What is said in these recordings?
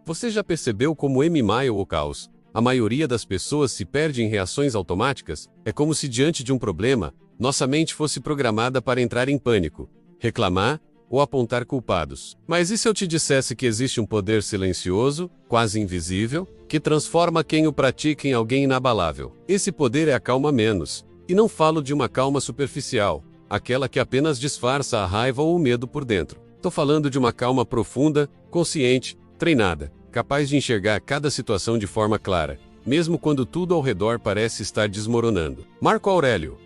Você já percebeu como em meio ao caos, a maioria das pessoas se perde em reações automáticas? É como se diante de um problema, nossa mente fosse programada para entrar em pânico, reclamar ou apontar culpados. Mas e se eu te dissesse que existe um poder silencioso, quase invisível, que transforma quem o pratica em alguém inabalável? Esse poder é a calma menos. E não falo de uma calma superficial, aquela que apenas disfarça a raiva ou o medo por dentro. Tô falando de uma calma profunda, consciente, treinada, capaz de enxergar cada situação de forma clara, mesmo quando tudo ao redor parece estar desmoronando. Marco Aurélio,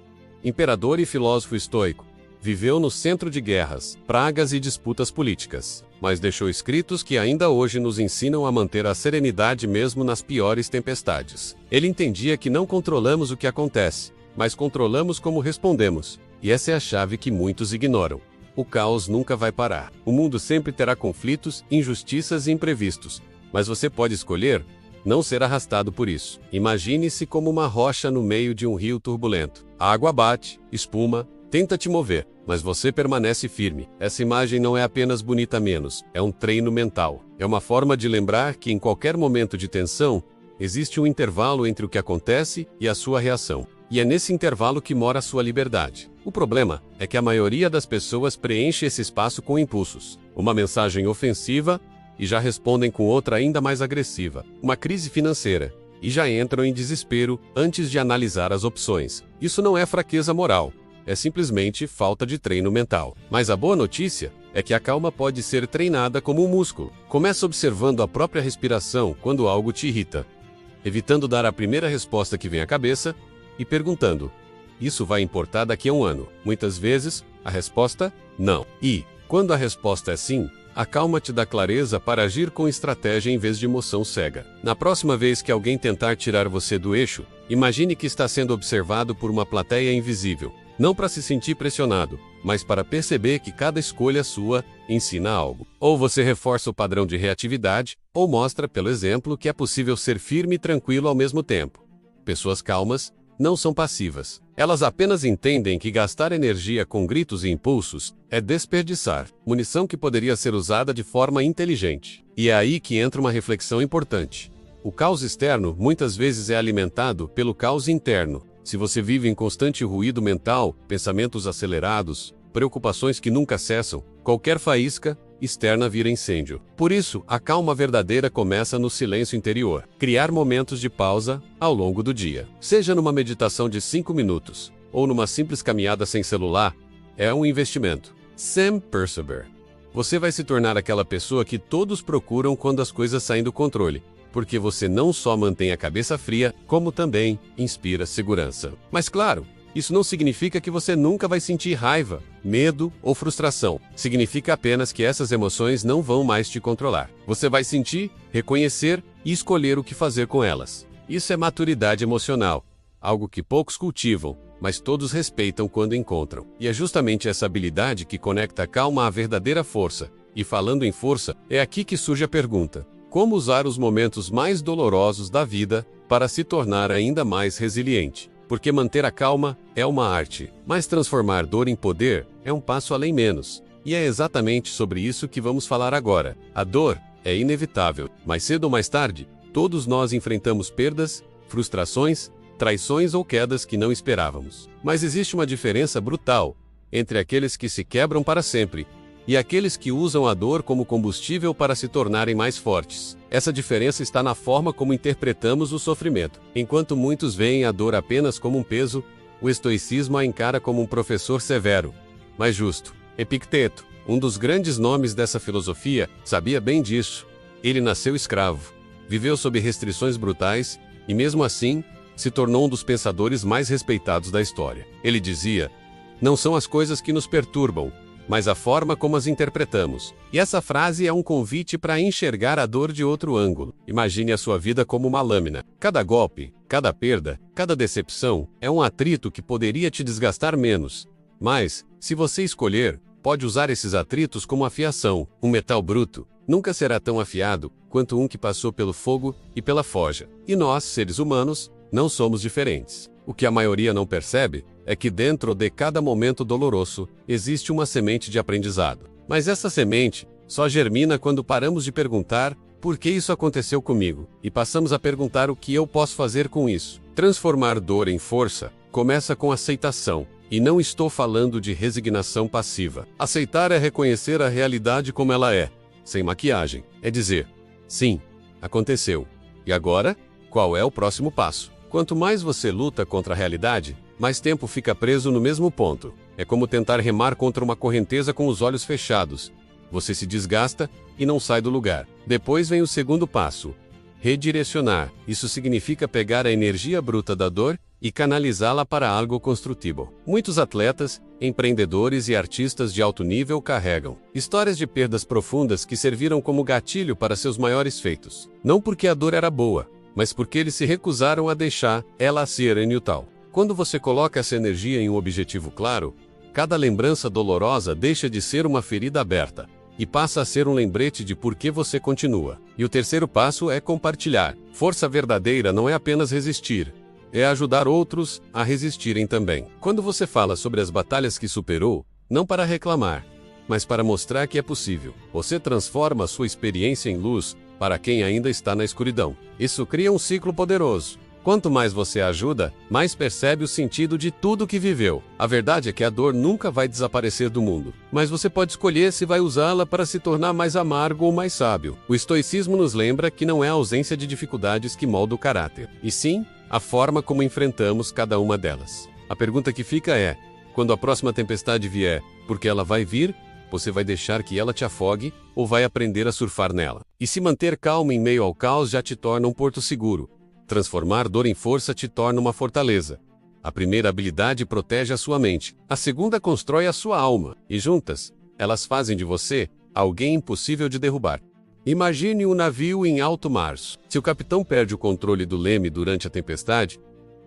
imperador e filósofo estoico, viveu no centro de guerras, pragas e disputas políticas, mas deixou escritos que ainda hoje nos ensinam a manter a serenidade mesmo nas piores tempestades. Ele entendia que não controlamos o que acontece, mas controlamos como respondemos, e essa é a chave que muitos ignoram. O caos nunca vai parar. O mundo sempre terá conflitos, injustiças e imprevistos, mas você pode escolher não ser arrastado por isso. Imagine-se como uma rocha no meio de um rio turbulento. A água bate, espuma, tenta te mover, mas você permanece firme. Essa imagem não é apenas bonita menos, é um treino mental. É uma forma de lembrar que em qualquer momento de tensão, existe um intervalo entre o que acontece e a sua reação. E é nesse intervalo que mora a sua liberdade. O problema é que a maioria das pessoas preenche esse espaço com impulsos. Uma mensagem ofensiva e já respondem com outra ainda mais agressiva. Uma crise financeira e já entram em desespero antes de analisar as opções. Isso não é fraqueza moral. É simplesmente falta de treino mental. Mas a boa notícia é que a calma pode ser treinada como um músculo. Começa observando a própria respiração quando algo te irrita, evitando dar a primeira resposta que vem à cabeça e perguntando: isso vai importar daqui a um ano? Muitas vezes, a resposta, não. E, quando a resposta é sim, a calma te dá clareza para agir com estratégia em vez de emoção cega. Na próxima vez que alguém tentar tirar você do eixo, imagine que está sendo observado por uma plateia invisível. Não para se sentir pressionado, mas para perceber que cada escolha sua ensina algo. Ou você reforça o padrão de reatividade, ou mostra pelo exemplo que é possível ser firme e tranquilo ao mesmo tempo. Pessoas calmas não são passivas. Elas apenas entendem que gastar energia com gritos e impulsos é desperdiçar munição que poderia ser usada de forma inteligente. E é aí que entra uma reflexão importante. O caos externo muitas vezes é alimentado pelo caos interno. Se você vive em constante ruído mental, pensamentos acelerados, preocupações que nunca cessam, qualquer faísca externa vira incêndio. Por isso, a calma verdadeira começa no silêncio interior. Criar momentos de pausa ao longo do dia. Seja numa meditação de 5 minutos, ou numa simples caminhada sem celular, é um investimento. Sam Perceber. Você vai se tornar aquela pessoa que todos procuram quando as coisas saem do controle, porque você não só mantém a cabeça fria, como também inspira segurança. Mas claro, isso não significa que você nunca vai sentir raiva, medo ou frustração. Significa apenas que essas emoções não vão mais te controlar. Você vai sentir, reconhecer e escolher o que fazer com elas. Isso é maturidade emocional, algo que poucos cultivam, mas todos respeitam quando encontram. E é justamente essa habilidade que conecta a calma à verdadeira força. E falando em força, é aqui que surge a pergunta: como usar os momentos mais dolorosos da vida para se tornar ainda mais resiliente? Porque manter a calma é uma arte, mas transformar dor em poder é um passo além menos. E é exatamente sobre isso que vamos falar agora. A dor é inevitável, mas cedo ou mais tarde, todos nós enfrentamos perdas, frustrações, traições ou quedas que não esperávamos. Mas existe uma diferença brutal entre aqueles que se quebram para sempre e aqueles que usam a dor como combustível para se tornarem mais fortes. Essa diferença está na forma como interpretamos o sofrimento. Enquanto muitos veem a dor apenas como um peso, o estoicismo a encara como um professor severo, mas justo. Epicteto, um dos grandes nomes dessa filosofia, sabia bem disso. Ele nasceu escravo, viveu sob restrições brutais e, mesmo assim, se tornou um dos pensadores mais respeitados da história. Ele dizia: não são as coisas que nos perturbam, mas a forma como as interpretamos. E essa frase é um convite para enxergar a dor de outro ângulo. Imagine a sua vida como uma lâmina. Cada golpe, cada perda, cada decepção é um atrito que poderia te desgastar menos. Mas, se você escolher, pode usar esses atritos como afiação. Um metal bruto nunca será tão afiado quanto um que passou pelo fogo e pela forja. E nós, seres humanos, não somos diferentes. O que a maioria não percebe é que dentro de cada momento doloroso existe uma semente de aprendizado. Mas essa semente só germina quando paramos de perguntar por que isso aconteceu comigo? E passamos a perguntar o que eu posso fazer com isso. Transformar dor em força começa com aceitação. E não estou falando de resignação passiva. Aceitar é reconhecer a realidade como ela é, sem maquiagem. É dizer, sim, aconteceu. E agora, qual é o próximo passo? Quanto mais você luta contra a realidade, mais tempo fica preso no mesmo ponto. É como tentar remar contra uma correnteza com os olhos fechados. Você se desgasta e não sai do lugar. Depois vem o segundo passo. Redirecionar. Isso significa pegar a energia bruta da dor e canalizá-la para algo construtivo. Muitos atletas, empreendedores e artistas de alto nível carregam histórias de perdas profundas que serviram como gatilho para seus maiores feitos. Não porque a dor era boa, mas porque eles se recusaram a deixar ela ser tal. Quando você coloca essa energia em um objetivo claro, cada lembrança dolorosa deixa de ser uma ferida aberta e passa a ser um lembrete de por que você continua. E o terceiro passo é compartilhar. Força verdadeira não é apenas resistir, é ajudar outros a resistirem também. Quando você fala sobre as batalhas que superou, não para reclamar, mas para mostrar que é possível, você transforma a sua experiência em luz para quem ainda está na escuridão. Isso cria um ciclo poderoso. Quanto mais você ajuda, mais percebe o sentido de tudo que viveu. A verdade é que a dor nunca vai desaparecer do mundo, mas você pode escolher se vai usá-la para se tornar mais amargo ou mais sábio. O estoicismo nos lembra que não é a ausência de dificuldades que molda o caráter, e sim a forma como enfrentamos cada uma delas. A pergunta que fica é, quando a próxima tempestade vier, porque ela vai vir, você vai deixar que ela te afogue ou vai aprender a surfar nela? E se manter calmo em meio ao caos já te torna um porto seguro. Transformar dor em força te torna uma fortaleza. A primeira habilidade protege a sua mente, a segunda constrói a sua alma, e juntas, elas fazem de você alguém impossível de derrubar. Imagine um navio em alto mar. Se o capitão perde o controle do leme durante a tempestade,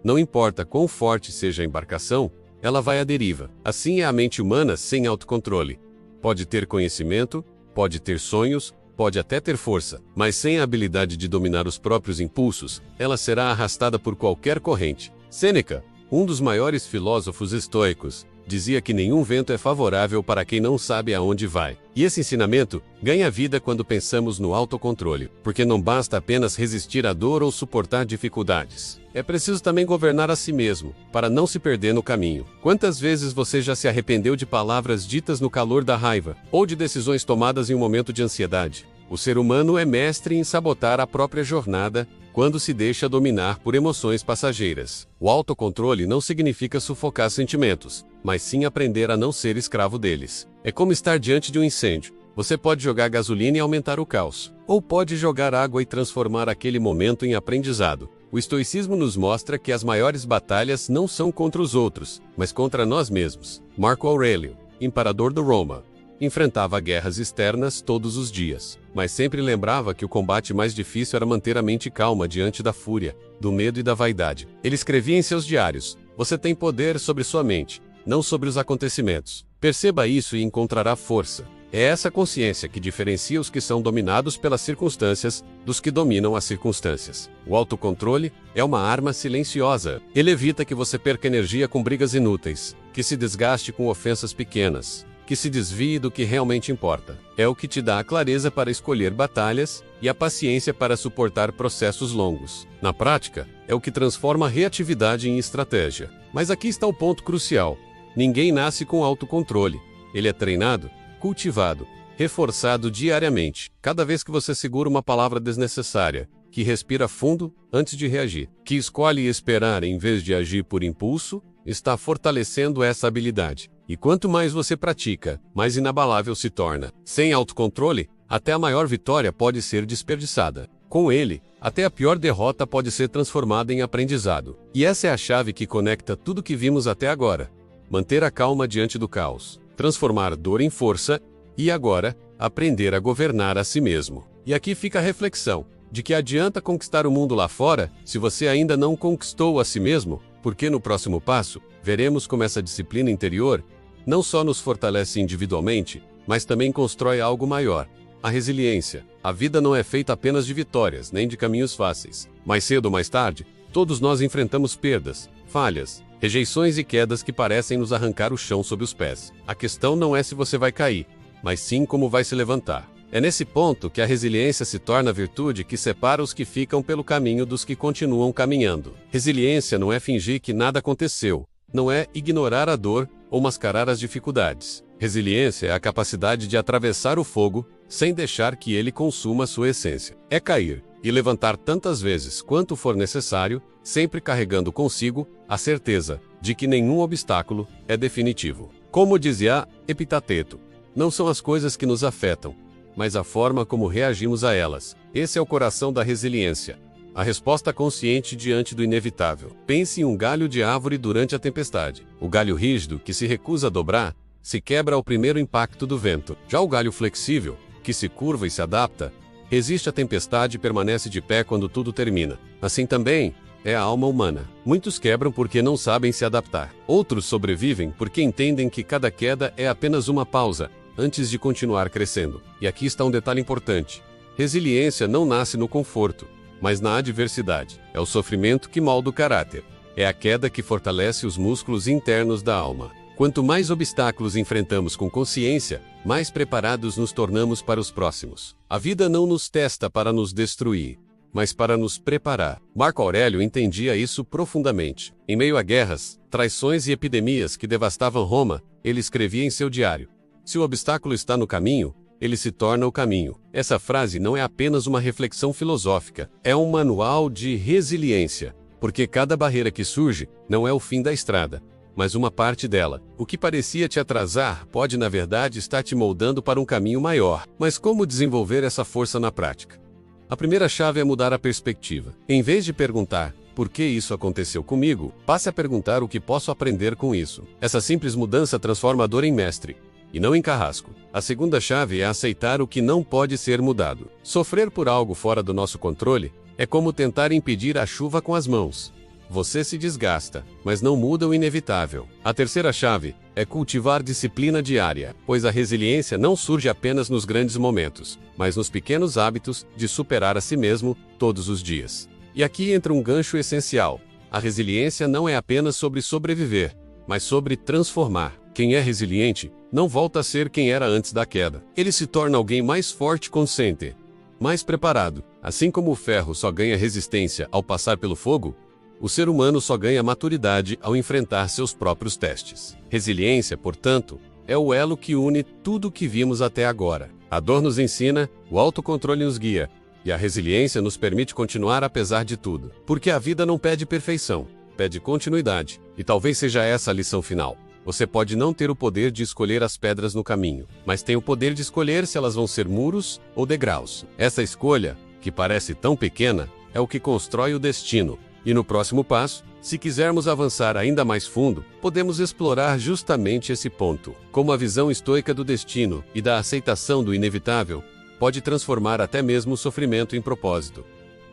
não importa quão forte seja a embarcação, ela vai à deriva. Assim é a mente humana sem autocontrole. Pode ter conhecimento, pode ter sonhos, pode até ter força, mas sem a habilidade de dominar os próprios impulsos, ela será arrastada por qualquer corrente. Sêneca, um dos maiores filósofos estoicos, dizia que nenhum vento é favorável para quem não sabe aonde vai. E esse ensinamento ganha vida quando pensamos no autocontrole, porque não basta apenas resistir à dor ou suportar dificuldades. É preciso também governar a si mesmo, para não se perder no caminho. Quantas vezes você já se arrependeu de palavras ditas no calor da raiva, ou de decisões tomadas em um momento de ansiedade? O ser humano é mestre em sabotar a própria jornada quando se deixa dominar por emoções passageiras. O autocontrole não significa sufocar sentimentos, mas sim aprender a não ser escravo deles. É como estar diante de um incêndio. Você pode jogar gasolina e aumentar o caos, ou pode jogar água e transformar aquele momento em aprendizado. O estoicismo nos mostra que as maiores batalhas não são contra os outros, mas contra nós mesmos. Marco Aurélio, imperador de Roma, enfrentava guerras externas todos os dias, mas sempre lembrava que o combate mais difícil era manter a mente calma diante da fúria, do medo e da vaidade. Ele escrevia em seus diários: "Você tem poder sobre sua mente, não sobre os acontecimentos. Perceba isso e encontrará força." É essa consciência que diferencia os que são dominados pelas circunstâncias dos que dominam as circunstâncias. O autocontrole é uma arma silenciosa. Ele evita que você perca energia com brigas inúteis, que se desgaste com ofensas pequenas, que se desvie do que realmente importa. É o que te dá a clareza para escolher batalhas e a paciência para suportar processos longos. Na prática, é o que transforma a reatividade em estratégia. Mas aqui está o ponto crucial. Ninguém nasce com autocontrole. Ele é treinado, cultivado, reforçado diariamente. Cada vez que você segura uma palavra desnecessária, que respira fundo antes de reagir, que escolhe esperar em vez de agir por impulso, está fortalecendo essa habilidade. E quanto mais você pratica, mais inabalável se torna. Sem autocontrole, até a maior vitória pode ser desperdiçada. Com ele, até a pior derrota pode ser transformada em aprendizado. E essa é a chave que conecta tudo que vimos até agora. Manter a calma diante do caos, transformar dor em força e agora, aprender a governar a si mesmo. E aqui fica a reflexão: de que adianta conquistar o mundo lá fora se você ainda não conquistou a si mesmo? Porque no próximo passo, veremos como essa disciplina interior não só nos fortalece individualmente, mas também constrói algo maior: a resiliência. A vida não é feita apenas de vitórias, nem de caminhos fáceis. Mais cedo ou mais tarde, todos nós enfrentamos perdas, falhas, rejeições e quedas que parecem nos arrancar o chão sob os pés. A questão não é se você vai cair, mas sim como vai se levantar. É nesse ponto que a resiliência se torna a virtude que separa os que ficam pelo caminho dos que continuam caminhando. Resiliência não é fingir que nada aconteceu, não é ignorar a dor ou mascarar as dificuldades. Resiliência é a capacidade de atravessar o fogo sem deixar que ele consuma sua essência. É cair e levantar tantas vezes quanto for necessário, sempre carregando consigo a certeza de que nenhum obstáculo é definitivo. Como dizia Epitateto, não são as coisas que nos afetam, mas a forma como reagimos a elas. Esse é o coração da resiliência. A resposta consciente diante do inevitável. Pense em um galho de árvore durante a tempestade. O galho rígido, que se recusa a dobrar, se quebra ao primeiro impacto do vento. Já o galho flexível, que se curva e se adapta, resiste à tempestade e permanece de pé quando tudo termina. Assim também é a alma humana. Muitos quebram porque não sabem se adaptar. Outros sobrevivem porque entendem que cada queda é apenas uma pausa, antes de continuar crescendo. E aqui está um detalhe importante. Resiliência não nasce no conforto, mas na adversidade. É o sofrimento que molda o caráter. É a queda que fortalece os músculos internos da alma. Quanto mais obstáculos enfrentamos com consciência, mais preparados nos tornamos para os próximos. A vida não nos testa para nos destruir, mas para nos preparar. Marco Aurélio entendia isso profundamente. Em meio a guerras, traições e epidemias que devastavam Roma, ele escrevia em seu diário: se o obstáculo está no caminho, ele se torna o caminho. Essa frase não é apenas uma reflexão filosófica, é um manual de resiliência, porque cada barreira que surge não é o fim da estrada, mas uma parte dela. O que parecia te atrasar pode, na verdade, estar te moldando para um caminho maior. Mas como desenvolver essa força na prática? A primeira chave é mudar a perspectiva. Em vez de perguntar, por que isso aconteceu comigo, passe a perguntar o que posso aprender com isso. Essa simples mudança transforma a dor em mestre, e não em carrasco. A segunda chave é aceitar o que não pode ser mudado. Sofrer por algo fora do nosso controle é como tentar impedir a chuva com as mãos. Você se desgasta, mas não muda o inevitável. A terceira chave é cultivar disciplina diária, pois a resiliência não surge apenas nos grandes momentos, mas nos pequenos hábitos de superar a si mesmo todos os dias. E aqui entra um gancho essencial. A resiliência não é apenas sobre sobreviver, mas sobre transformar. Quem é resiliente não volta a ser quem era antes da queda. Ele se torna alguém mais forte e consciente, mais preparado. Assim como o ferro só ganha resistência ao passar pelo fogo, o ser humano só ganha maturidade ao enfrentar seus próprios testes. Resiliência, portanto, é o elo que une tudo o que vimos até agora. A dor nos ensina, o autocontrole nos guia, e a resiliência nos permite continuar apesar de tudo. Porque a vida não pede perfeição, pede continuidade. E talvez seja essa a lição final. Você pode não ter o poder de escolher as pedras no caminho, mas tem o poder de escolher se elas vão ser muros ou degraus. Essa escolha, que parece tão pequena, é o que constrói o destino. E no próximo passo, se quisermos avançar ainda mais fundo, podemos explorar justamente esse ponto. Como a visão estoica do destino e da aceitação do inevitável pode transformar até mesmo o sofrimento em propósito.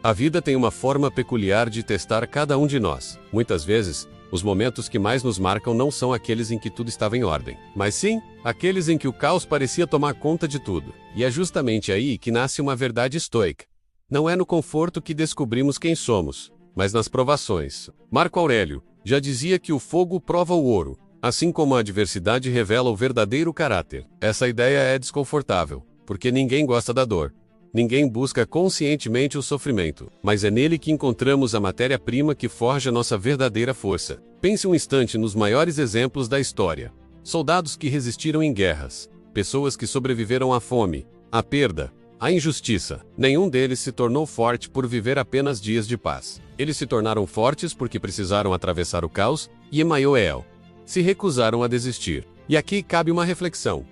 A vida tem uma forma peculiar de testar cada um de nós. Muitas vezes, os momentos que mais nos marcam não são aqueles em que tudo estava em ordem, mas sim aqueles em que o caos parecia tomar conta de tudo. E é justamente aí que nasce uma verdade estoica. Não é no conforto que descobrimos quem somos, mas nas provações. Marco Aurélio já dizia que o fogo prova o ouro, assim como a adversidade revela o verdadeiro caráter. Essa ideia é desconfortável, porque ninguém gosta da dor. Ninguém busca conscientemente o sofrimento, mas é nele que encontramos a matéria-prima que forja nossa verdadeira força. Pense um instante nos maiores exemplos da história. Soldados que resistiram em guerras, pessoas que sobreviveram à fome, à perda, à injustiça. Nenhum deles se tornou forte por viver apenas dias de paz. Eles se tornaram fortes porque precisaram atravessar o caos e Emanuel se recusaram a desistir. E aqui cabe uma reflexão.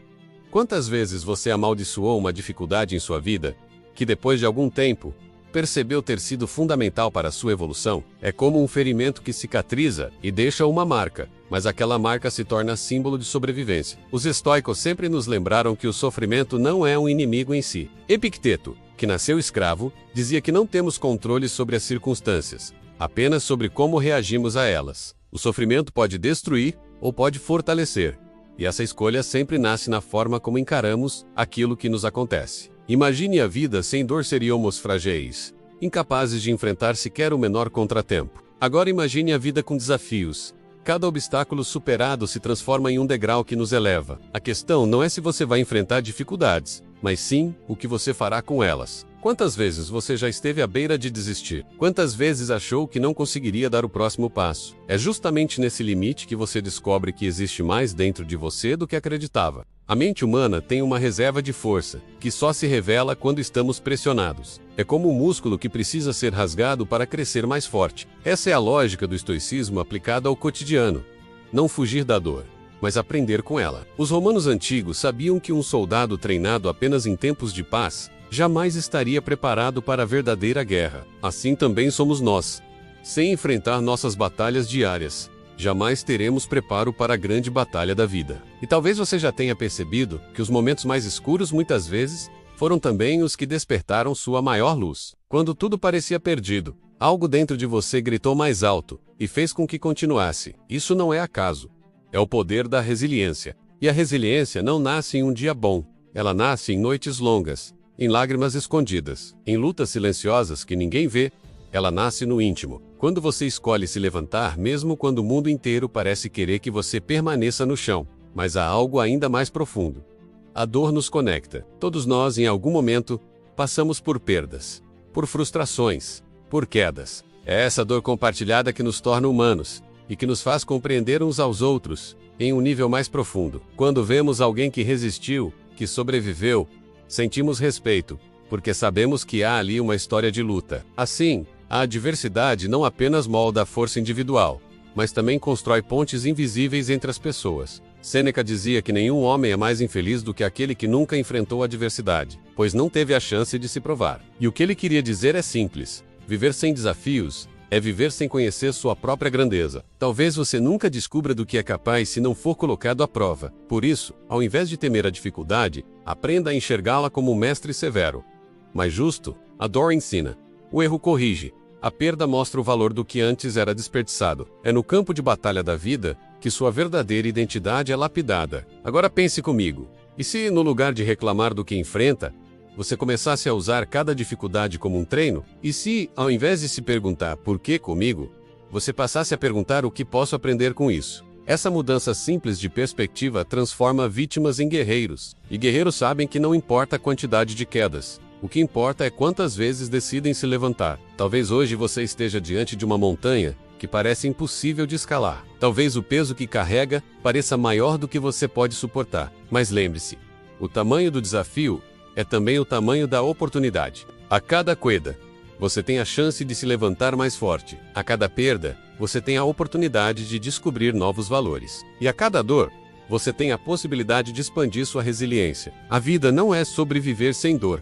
Quantas vezes você amaldiçoou uma dificuldade em sua vida, que depois de algum tempo, percebeu ter sido fundamental para a sua evolução? É como um ferimento que cicatriza e deixa uma marca, mas aquela marca se torna símbolo de sobrevivência. Os estoicos sempre nos lembraram que o sofrimento não é um inimigo em si. Epicteto, que nasceu escravo, dizia que não temos controle sobre as circunstâncias, apenas sobre como reagimos a elas. O sofrimento pode destruir ou pode fortalecer, e essa escolha sempre nasce na forma como encaramos aquilo que nos acontece. Imagine a vida sem dor. Seríamos frágeis, incapazes de enfrentar sequer o menor contratempo. Agora imagine a vida com desafios. Cada obstáculo superado se transforma em um degrau que nos eleva. A questão não é se você vai enfrentar dificuldades, mas sim o que você fará com elas. Quantas vezes você já esteve à beira de desistir? Quantas vezes achou que não conseguiria dar o próximo passo? É justamente nesse limite que você descobre que existe mais dentro de você do que acreditava. A mente humana tem uma reserva de força, que só se revela quando estamos pressionados. É como um músculo que precisa ser rasgado para crescer mais forte. Essa é a lógica do estoicismo aplicada ao cotidiano. Não fugir da dor, mas aprender com ela. Os romanos antigos sabiam que um soldado treinado apenas em tempos de paz jamais estaria preparado para a verdadeira guerra. Assim também somos nós. Sem enfrentar nossas batalhas diárias, jamais teremos preparo para a grande batalha da vida. E talvez você já tenha percebido que os momentos mais escuros muitas vezes foram também os que despertaram sua maior luz. Quando tudo parecia perdido, algo dentro de você gritou mais alto e fez com que continuasse. Isso não é acaso. É o poder da resiliência. E a resiliência não nasce em um dia bom. Ela nasce em noites longas, em lágrimas escondidas, em lutas silenciosas que ninguém vê. Ela nasce no íntimo. Quando você escolhe se levantar mesmo quando o mundo inteiro parece querer que você permaneça no chão. Mas há algo ainda mais profundo. A dor nos conecta. Todos nós, em algum momento, passamos por perdas, por frustrações, por quedas. É essa dor compartilhada que nos torna humanos e que nos faz compreender uns aos outros em um nível mais profundo. Quando vemos alguém que resistiu, que sobreviveu, sentimos respeito, porque sabemos que há ali uma história de luta. Assim, a adversidade não apenas molda a força individual, mas também constrói pontes invisíveis entre as pessoas. Sêneca dizia que nenhum homem é mais infeliz do que aquele que nunca enfrentou a adversidade, pois não teve a chance de se provar. E o que ele queria dizer é simples: viver sem desafios é viver sem conhecer sua própria grandeza. Talvez você nunca descubra do que é capaz se não for colocado à prova. Por isso, ao invés de temer a dificuldade, aprenda a enxergá-la como um mestre severo. Mas justo, a dor ensina. O erro corrige. A perda mostra o valor do que antes era desperdiçado. É no campo de batalha da vida que sua verdadeira identidade é lapidada. Agora pense comigo. E se, no lugar de reclamar do que enfrenta, você começasse a usar cada dificuldade como um treino? E se, ao invés de se perguntar por que comigo, você passasse a perguntar o que posso aprender com isso? Essa mudança simples de perspectiva transforma vítimas em guerreiros. E guerreiros sabem que não importa a quantidade de quedas. O que importa é quantas vezes decidem se levantar. Talvez hoje você esteja diante de uma montanha que parece impossível de escalar. Talvez o peso que carrega pareça maior do que você pode suportar. Mas lembre-se, o tamanho do desafio é também o tamanho da oportunidade. A cada queda, você tem a chance de se levantar mais forte. A cada perda, você tem a oportunidade de descobrir novos valores. E a cada dor, você tem a possibilidade de expandir sua resiliência. A vida não é sobre viver sem dor,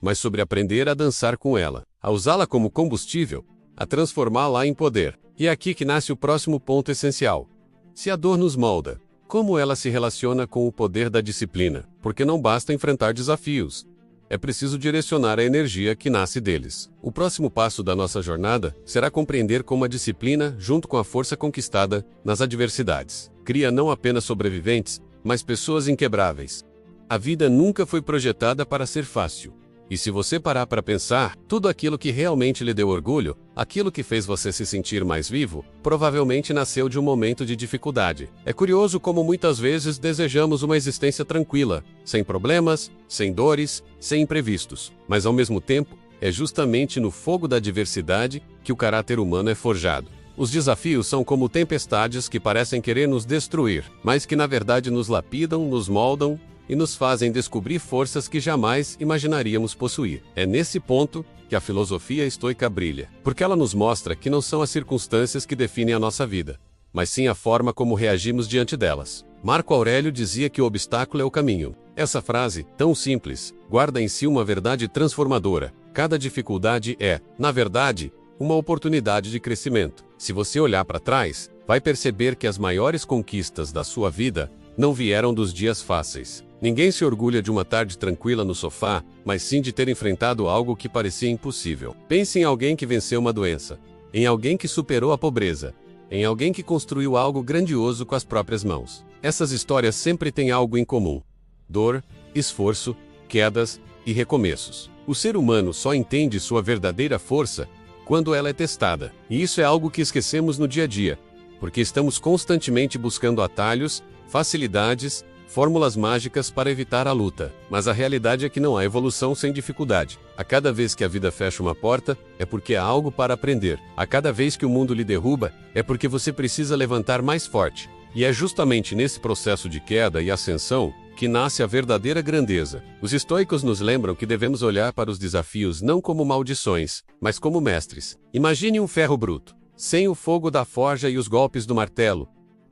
mas sobre aprender a dançar com ela, a usá-la como combustível, a transformá-la em poder. E é aqui que nasce o próximo ponto essencial. Se a dor nos molda, como ela se relaciona com o poder da disciplina? Porque não basta enfrentar desafios. É preciso direcionar a energia que nasce deles. O próximo passo da nossa jornada será compreender como a disciplina, junto com a força conquistada nas adversidades, cria não apenas sobreviventes, mas pessoas inquebráveis. A vida nunca foi projetada para ser fácil. E se você parar para pensar, tudo aquilo que realmente lhe deu orgulho, aquilo que fez você se sentir mais vivo, provavelmente nasceu de um momento de dificuldade. É curioso como muitas vezes desejamos uma existência tranquila, sem problemas, sem dores, sem imprevistos. Mas ao mesmo tempo, é justamente no fogo da adversidade que o caráter humano é forjado. Os desafios são como tempestades que parecem querer nos destruir, mas que na verdade nos lapidam, nos moldam e nos fazem descobrir forças que jamais imaginaríamos possuir. É nesse ponto que a filosofia estoica brilha, porque ela nos mostra que não são as circunstâncias que definem a nossa vida, mas sim a forma como reagimos diante delas. Marco Aurélio dizia que o obstáculo é o caminho. Essa frase, tão simples, guarda em si uma verdade transformadora. Cada dificuldade é, na verdade, uma oportunidade de crescimento. Se você olhar para trás, vai perceber que as maiores conquistas da sua vida não vieram dos dias fáceis. Ninguém se orgulha de uma tarde tranquila no sofá, mas sim de ter enfrentado algo que parecia impossível. Pense em alguém que venceu uma doença, em alguém que superou a pobreza, em alguém que construiu algo grandioso com as próprias mãos. Essas histórias sempre têm algo em comum: dor, esforço, quedas e recomeços. O ser humano só entende sua verdadeira força quando ela é testada. E isso é algo que esquecemos no dia a dia, porque estamos constantemente buscando atalhos, facilidades fórmulas mágicas para evitar a luta. Mas a realidade é que não há evolução sem dificuldade. A cada vez que a vida fecha uma porta, é porque há algo para aprender. A cada vez que o mundo lhe derruba, é porque você precisa levantar mais forte. E é justamente nesse processo de queda e ascensão que nasce a verdadeira grandeza. Os estoicos nos lembram que devemos olhar para os desafios não como maldições, mas como mestres. Imagine um ferro bruto. Sem o fogo da forja e os golpes do martelo,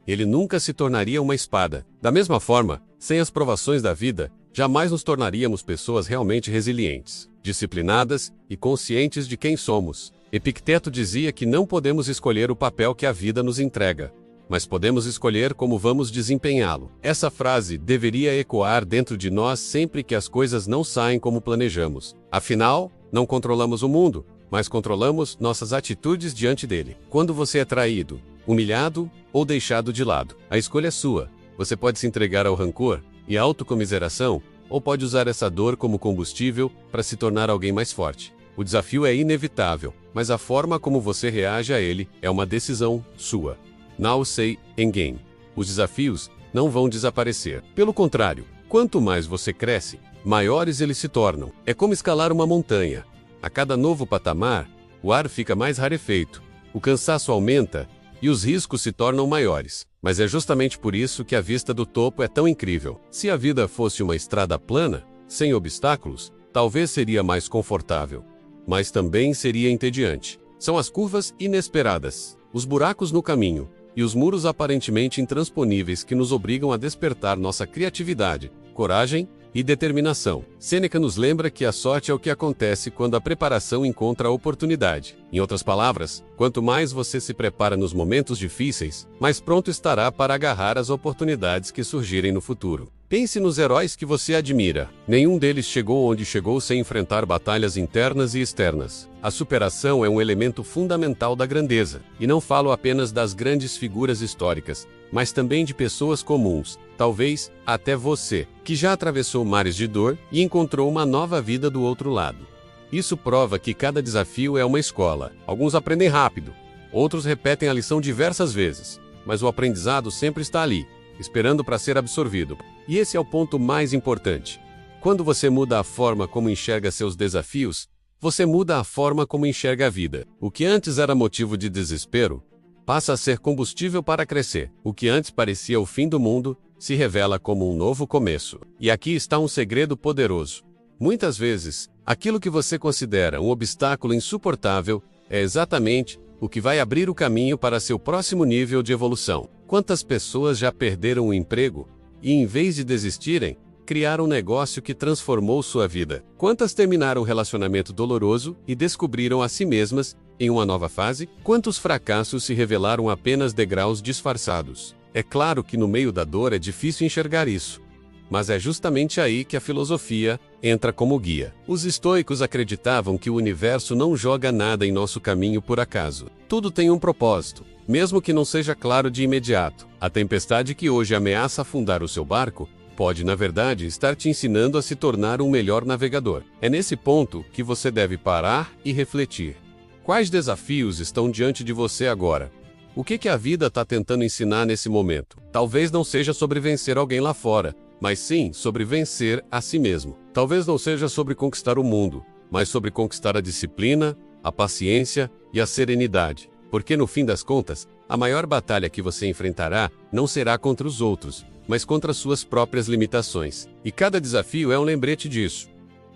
ele nunca se tornaria uma espada. Da mesma forma, sem as provações da vida, jamais nos tornaríamos pessoas realmente resilientes, disciplinadas e conscientes de quem somos. Epicteto dizia que não podemos escolher o papel que a vida nos entrega, mas podemos escolher como vamos desempenhá-lo. Essa frase deveria ecoar dentro de nós sempre que as coisas não saem como planejamos. Afinal, não controlamos o mundo, mas controlamos nossas atitudes diante dele. Quando você é traído, humilhado ou deixado de lado, a escolha é sua. Você pode se entregar ao rancor e à autocomiseração, ou pode usar essa dor como combustível para se tornar alguém mais forte. O desafio é inevitável, mas a forma como você reage a ele é uma decisão sua. Nausei Engen. Os desafios não vão desaparecer. Pelo contrário, quanto mais você cresce, maiores eles se tornam. É como escalar uma montanha. A cada novo patamar, o ar fica mais rarefeito, o cansaço aumenta e os riscos se tornam maiores. Mas é justamente por isso que a vista do topo é tão incrível. Se a vida fosse uma estrada plana, sem obstáculos, talvez seria mais confortável. Mas também seria entediante. São as curvas inesperadas, os buracos no caminho e os muros aparentemente intransponíveis que nos obrigam a despertar nossa criatividade, coragem e determinação. Sêneca nos lembra que a sorte é o que acontece quando a preparação encontra a oportunidade. Em outras palavras, quanto mais você se prepara nos momentos difíceis, mais pronto estará para agarrar as oportunidades que surgirem no futuro. Pense nos heróis que você admira. Nenhum deles chegou onde chegou sem enfrentar batalhas internas e externas. A superação é um elemento fundamental da grandeza. E não falo apenas das grandes figuras históricas, mas também de pessoas comuns, talvez até você, que já atravessou mares de dor e encontrou uma nova vida do outro lado. Isso prova que cada desafio é uma escola. Alguns aprendem rápido, outros repetem a lição diversas vezes, mas o aprendizado sempre está ali, esperando para ser absorvido. E esse é o ponto mais importante. Quando você muda a forma como enxerga seus desafios, você muda a forma como enxerga a vida. O que antes era motivo de desespero, passa a ser combustível para crescer. O que antes parecia o fim do mundo, se revela como um novo começo. E aqui está um segredo poderoso. Muitas vezes, aquilo que você considera um obstáculo insuportável é exatamente o que vai abrir o caminho para seu próximo nível de evolução. Quantas pessoas já perderam o emprego e, em vez de desistirem, criaram um negócio que transformou sua vida? Quantas terminaram um relacionamento doloroso e descobriram a si mesmas em uma nova fase? Quantos fracassos se revelaram apenas degraus disfarçados? É claro que no meio da dor é difícil enxergar isso, mas é justamente aí que a filosofia entra como guia. Os estoicos acreditavam que o universo não joga nada em nosso caminho por acaso. Tudo tem um propósito, mesmo que não seja claro de imediato. A tempestade que hoje ameaça afundar o seu barco pode, na verdade, estar te ensinando a se tornar um melhor navegador. É nesse ponto que você deve parar e refletir. Quais desafios estão diante de você agora? O que a vida está tentando ensinar nesse momento? Talvez não seja sobre vencer alguém lá fora, mas sim sobre vencer a si mesmo. Talvez não seja sobre conquistar o mundo, mas sobre conquistar a disciplina, a paciência e a serenidade. Porque no fim das contas, a maior batalha que você enfrentará não será contra os outros, mas contra suas próprias limitações. E cada desafio é um lembrete disso.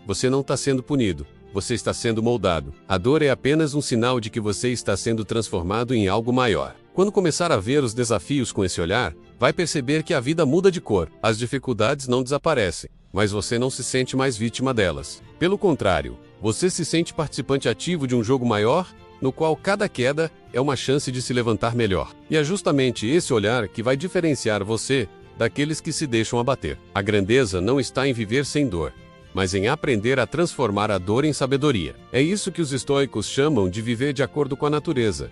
Você não está sendo punido, você está sendo moldado. A dor é apenas um sinal de que você está sendo transformado em algo maior. Quando começar a ver os desafios com esse olhar, vai perceber que a vida muda de cor. As dificuldades não desaparecem, mas você não se sente mais vítima delas. Pelo contrário, você se sente participante ativo de um jogo maior, no qual cada queda é uma chance de se levantar melhor. E é justamente esse olhar que vai diferenciar você daqueles que se deixam abater. A grandeza não está em viver sem dor, mas em aprender a transformar a dor em sabedoria. É isso que os estoicos chamam de viver de acordo com a natureza.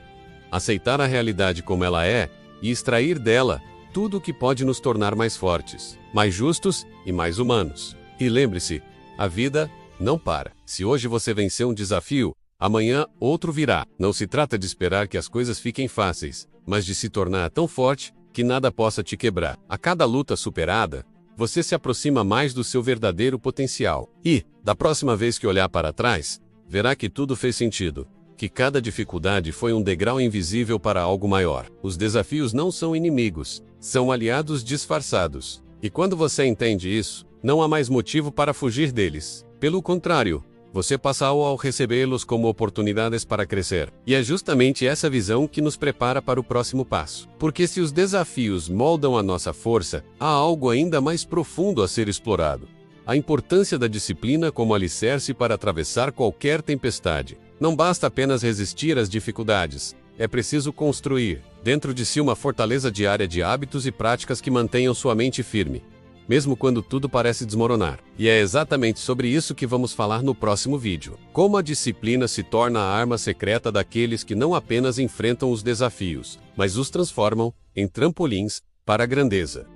Aceitar a realidade como ela é e extrair dela tudo o que pode nos tornar mais fortes, mais justos e mais humanos. E lembre-se, a vida não para. Se hoje você venceu um desafio, amanhã outro virá. Não se trata de esperar que as coisas fiquem fáceis, mas de se tornar tão forte que nada possa te quebrar. A cada luta superada, você se aproxima mais do seu verdadeiro potencial. E, da próxima vez que olhar para trás, verá que tudo fez sentido, que cada dificuldade foi um degrau invisível para algo maior. Os desafios não são inimigos, são aliados disfarçados. E quando você entende isso, não há mais motivo para fugir deles. Pelo contrário, você passa ao recebê-los como oportunidades para crescer. E é justamente essa visão que nos prepara para o próximo passo. Porque se os desafios moldam a nossa força, há algo ainda mais profundo a ser explorado. A importância da disciplina como alicerce para atravessar qualquer tempestade. Não basta apenas resistir às dificuldades. É preciso construir, dentro de si, uma fortaleza diária de hábitos e práticas que mantenham sua mente firme, mesmo quando tudo parece desmoronar. E é exatamente sobre isso que vamos falar no próximo vídeo. Como a disciplina se torna a arma secreta daqueles que não apenas enfrentam os desafios, mas os transformam em trampolins para a grandeza.